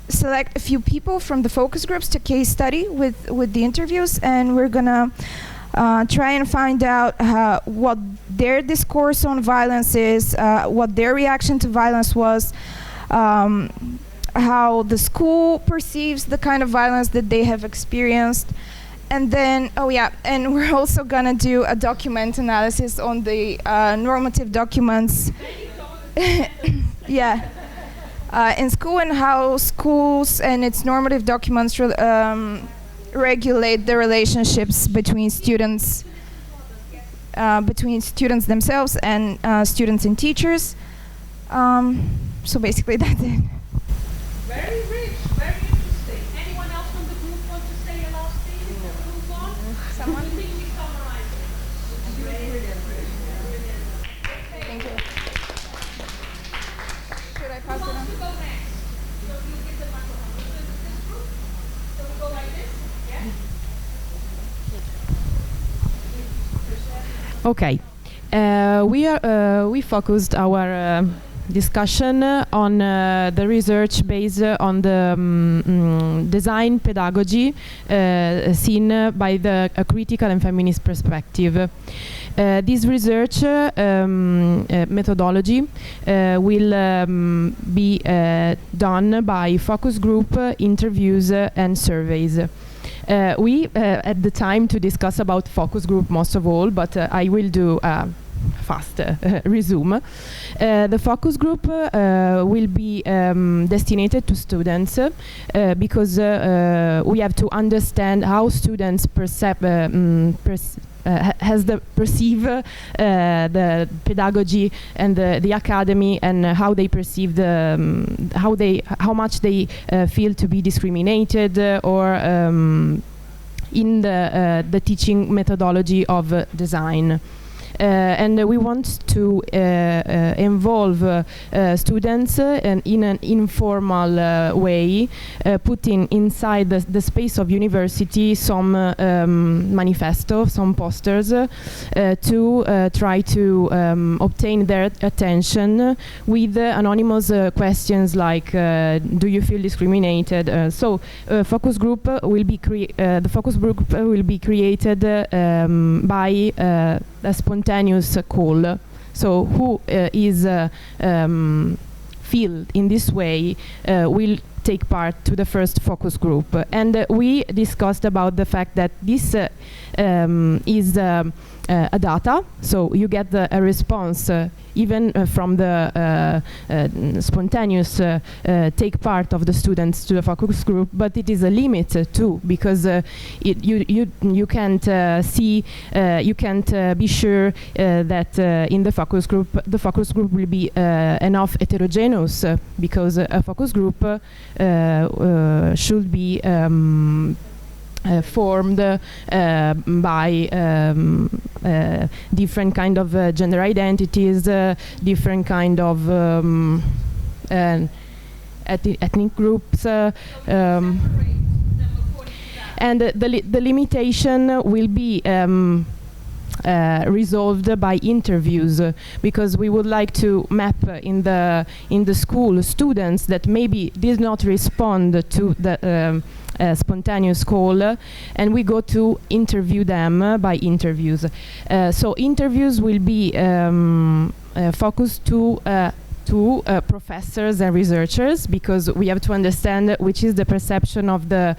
select a few people from the focus groups to case study with the interviews, and we're gonna try and find out what their discourse on violence is, what their reaction to violence was, how the school perceives the kind of violence that they have experienced. And then, and we're also gonna do a document analysis on the normative documents in school, and how schools and its normative documents regulate the relationships between students themselves and students and teachers. So basically that's it. Very rich, very interesting. Anyone else from the group want to say a last thing before we move on? Someone? You think we summarize it? Brilliant. Thank you. Should I pass it on? Who wants to go next? So you give the microphone. This group? So we go like this? Yeah? Okay, we focused our discussion on the research based on the design pedagogy seen by a critical and feminist perspective. This research methodology will be done by focus group, interviews, and surveys. We had the time to discuss about focus group most of all, but I will do fast resume. The focus group will be destinated to students because we have to understand how students perceive the pedagogy and the academy, and how they perceive how much they feel to be discriminated or in the teaching methodology of design. And we want to involve students in an informal way, putting inside the space of university some manifesto, some posters, to try to obtain their attention with anonymous questions like, do you feel discriminated? So focus group will be the focus group will be created by a spontaneous call. So who is feel in this way will take part to the first focus group. And we discussed about the fact that this is a data, so you get a response even from the spontaneous take part of the students to the focus group, but it is a limit too, because you can't see, you can't be sure that in the focus group will be enough heterogeneous, because a focus group should be formed by different kind of gender identities, different kind of ethnic groups, and the limitation will be resolved by interviews, because we would like to map in the school students that maybe did not respond to the spontaneous call, and we go to interview them by interviews. So interviews will be focused to professors and researchers, because we have to understand which is the perception of their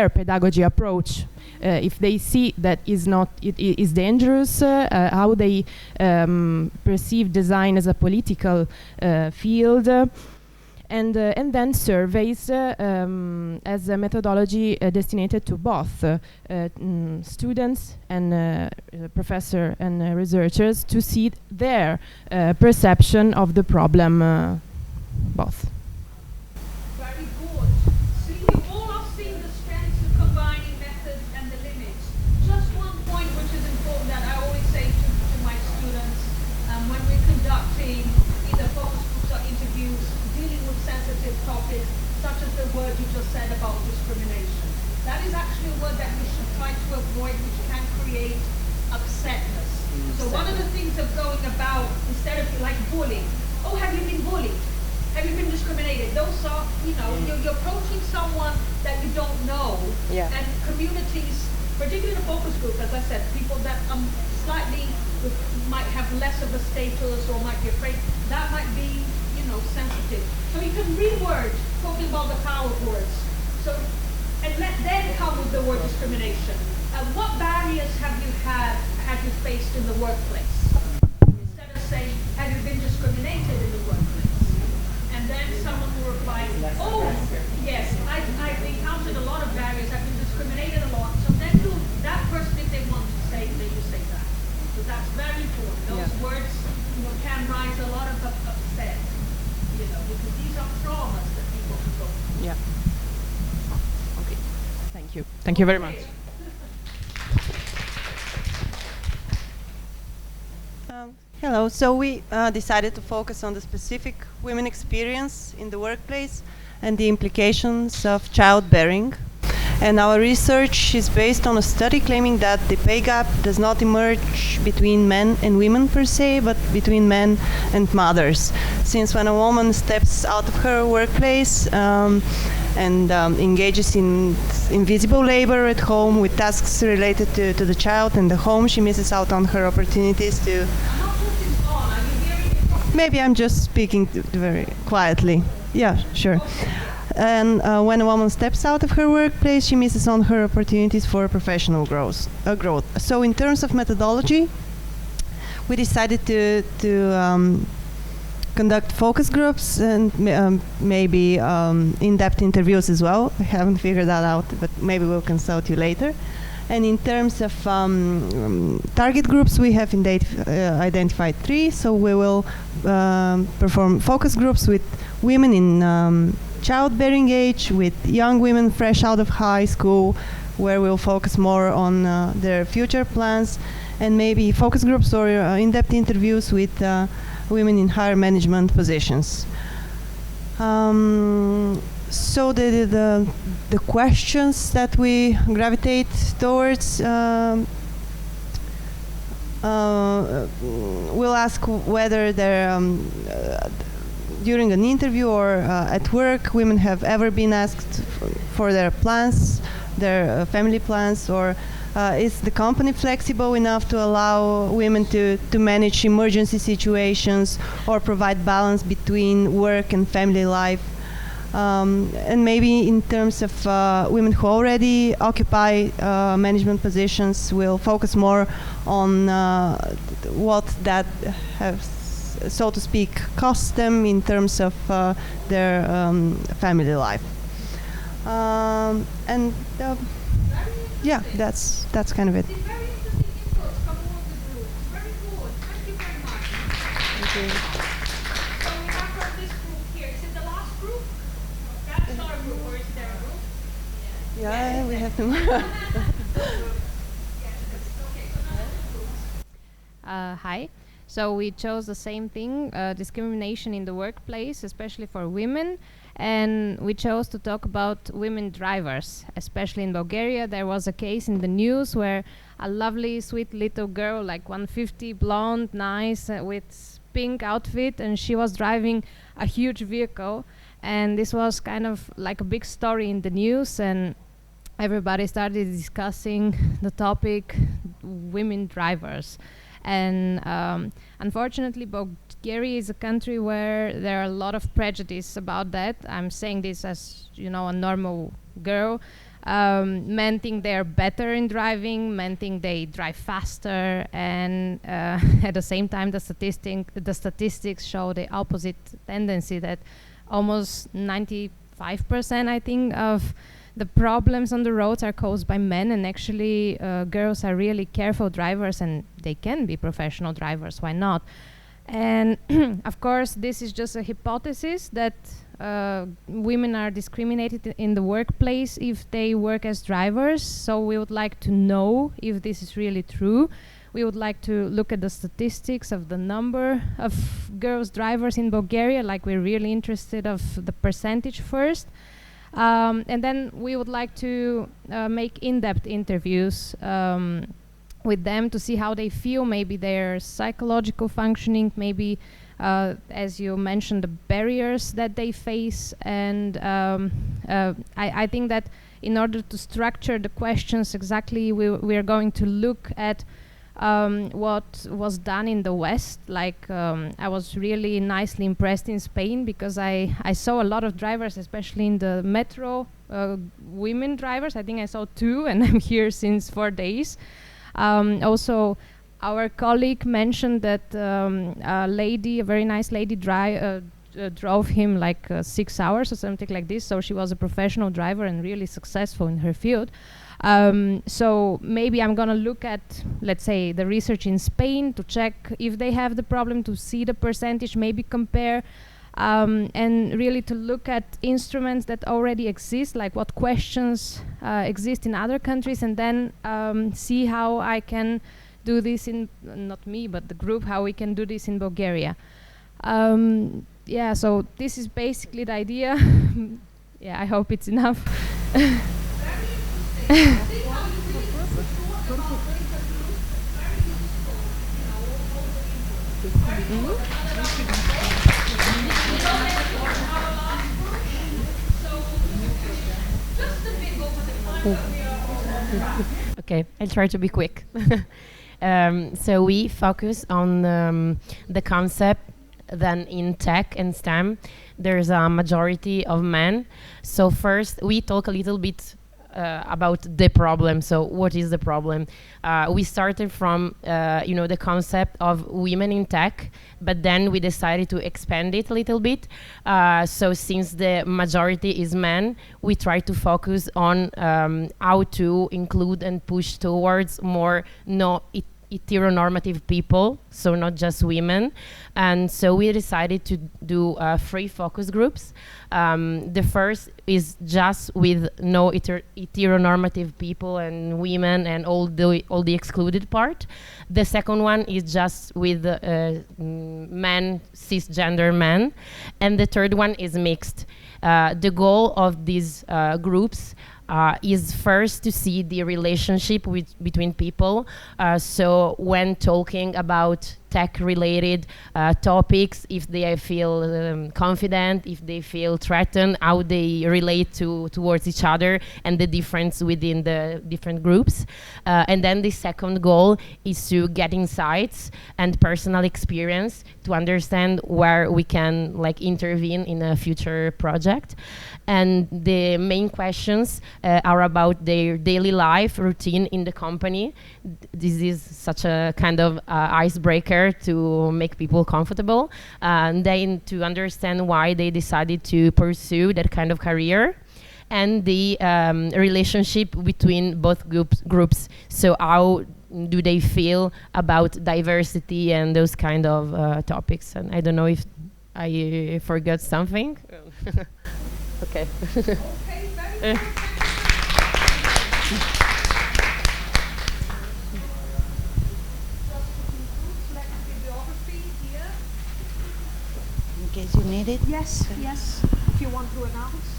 pedagogy approach. If they see that is dangerous, how they perceive design as a political field. And then surveys as a methodology destined to both students and professors and researchers, to see their perception of the problem, both. Very good. See, you all have seen the strengths of combining methods and the limits. Just one point which is important that I always say to my students when we're conducting either focus groups or interviews dealing with sensitive topics, such as the word you just said about discrimination. That is actually a word that we should try to avoid, which can create upsetness. So one of the things of going about, instead of like bullying, oh, have you been bullied? Have you been discriminated? Those are, you're approaching someone that you don't know. Yeah. And communities, particularly the focus group, as I said, people that slightly might have less of a status or might be afraid, that might be, sensitive. So you can reword, talking about the power words. So, and then come with the word discrimination. What barriers have you faced in the workplace? Instead of saying, have you been discriminated in the workplace? And then someone will reply, oh, yes, I've encountered a lot of barriers, I've been discriminated a lot. So then that person, if they want to say, they will say that. So that's very important. Those words can rise a lot of upset, because these are traumas that people can go through. Yeah. Okay. Thank you. Thank you very much. Hello. So we decided to focus on the specific women experience in the workplace and the implications of childbearing. And our research is based on a study claiming that the pay gap does not emerge between men and women per se, but between men and mothers. Since when a woman steps out of her workplace and engages in invisible labor at home with tasks related to the child and the home, she misses out on her opportunities to... Maybe I'm just speaking very quietly. Yeah, sure. And when a woman steps out of her workplace, she misses on her opportunities for professional growth. So in terms of methodology, we decided to conduct focus groups and maybe in-depth interviews as well. I haven't figured that out, but maybe we'll consult you later. And in terms of target groups, we have identified 3. So we will perform focus groups with women in childbearing age, with young women fresh out of high school, where we'll focus more on their future plans, and maybe focus groups or in-depth interviews with women in higher management positions. So the questions that we gravitate towards, we'll ask whether they're during an interview or at work, women have ever been asked for their plans, their family plans, or is the company flexible enough to allow women to manage emergency situations or provide balance between work and family life? And maybe in terms of women who already occupy management positions, we'll focus more on what that has, so to speak, costs them in terms of their family life. And yeah, that's kind of it. Very interesting inputs from all the groups. Very good. Thank you very much. Thank you. So we have from this group here. Is it the last group? That's our group, or is there a group? Yeah, we have to. Hi. So we chose the same thing, discrimination in the workplace, especially for women. And we chose to talk about women drivers, especially in Bulgaria. There was a case in the news where a lovely, sweet little girl, like 150, blonde, nice, with pink outfit, and she was driving a huge vehicle. And this was kind of like a big story in the news, and everybody started discussing the topic, women drivers. And unfortunately, Bulgaria is a country where there are a lot of prejudice about that. I'm saying this as, you know, a normal girl. Men think they're better in driving, men think they drive faster, and at the same time, the statistics show the opposite tendency, that almost 95%, I think, of the problems on the roads are caused by men, and actually girls are really careful drivers, and they can be professional drivers, why not? And of course, this is just a hypothesis that women are discriminated in the workplace if they work as drivers. So we would like to know if this is really true. We would like to look at the statistics of the number of girls drivers in Bulgaria, like we're really interested of the percentage first. And then we would like to make in-depth interviews with them to see how they feel, maybe their psychological functioning, maybe, as you mentioned, the barriers that they face. And I think that in order to structure the questions exactly, we are going to look at what was done in the West. Like I was really nicely impressed in Spain, because I saw a lot of drivers, especially in the metro, women drivers. I think I saw 2, and I'm here since 4 days. Also, our colleague mentioned that a lady, a very nice lady, drove him like 6 hours or something like this. So she was a professional driver and really successful in her field. So maybe I'm gonna look at, let's say, the research in Spain to check if they have the problem, to see the percentage, maybe compare, and really to look at instruments that already exist, like what questions exist in other countries, and then see how I can do this in, not me, but the group, how we can do this in Bulgaria. Yeah, so this is basically the idea. Yeah, I hope it's enough. Very Okay, I'll try to be quick. So we focus on the concept that in tech and STEM there's a majority of men. So first we talk a little bit about the problem. So what is the problem? We started from the concept of women in tech, but then we decided to expand it a little bit. So since the majority is men, we try to focus on how to include and push towards more heteronormative people, so not just women. And so we decided to do 3 focus groups. The first is just with no heteronormative people and women and all the excluded part. The second one is just with men, cisgender men. And the third one is mixed. The goal of these groups is first to see the relationship between people. So when talking about tech-related topics, if they feel confident, if they feel threatened, how they relate towards each other, and the difference within the different groups. And then the second goal is to get insights and personal experience to understand where we can intervene in a future project. And the main questions are about their daily life routine in the company. This is such a kind of icebreaker to make people comfortable, and then to understand why they decided to pursue that kind of career, and the relationship between both groups. So how do they feel about diversity and those kind of topics? And I don't know if I forgot something. Okay. In case you need it. Yes, yes. If you want to announce.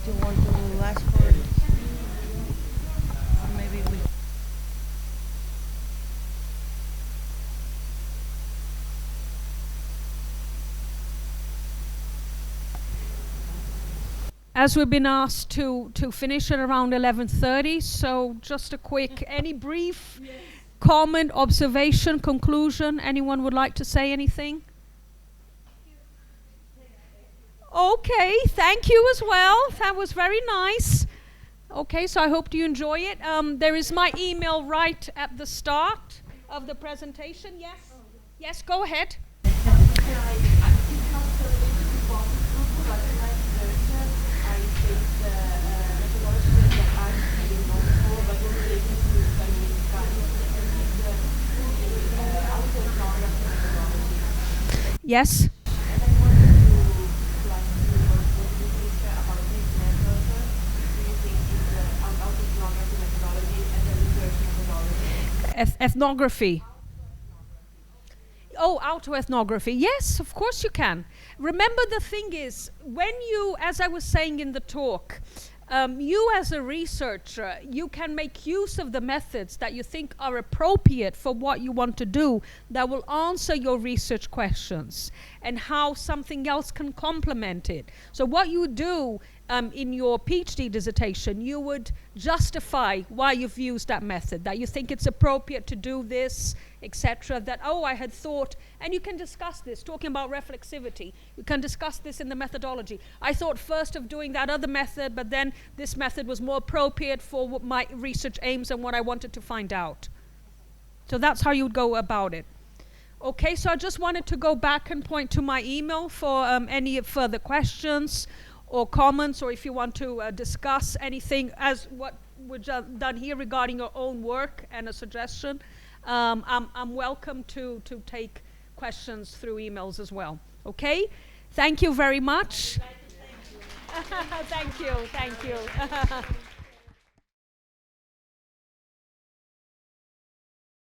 Do you want to ask for it? Or maybe we... As we've been asked to finish at around 11:30, so just a quick, any brief comment, observation, conclusion? Anyone would like to say anything? Okay, thank you as well. That was very nice. Okay, so I hope you enjoy it. There is my email right at the start of the presentation. Yes? Yes, go ahead. Yes. Ethnography. Oh, autoethnography. Yes, of course you can. Remember, the thing is, when you, as I was saying in the talk, you as a researcher, you can make use of the methods that you think are appropriate for what you want to do, that will answer your research questions, and how something else can complement it. So what you do in your PhD dissertation, you would justify why you've used that method, that you think it's appropriate to do this, etc. That, oh, I had thought, and you can discuss this, talking about reflexivity, you can discuss this in the methodology. I thought first of doing that other method, but then this method was more appropriate for what my research aims and what I wanted to find out. So that's how you would go about it. Okay, so I just wanted to go back and point to my email for any further questions or comments, or if you want to discuss anything as what we've done here regarding your own work and a suggestion. I'm welcome to take questions through emails as well. Okay? Thank you very much. Thank you. Thank you.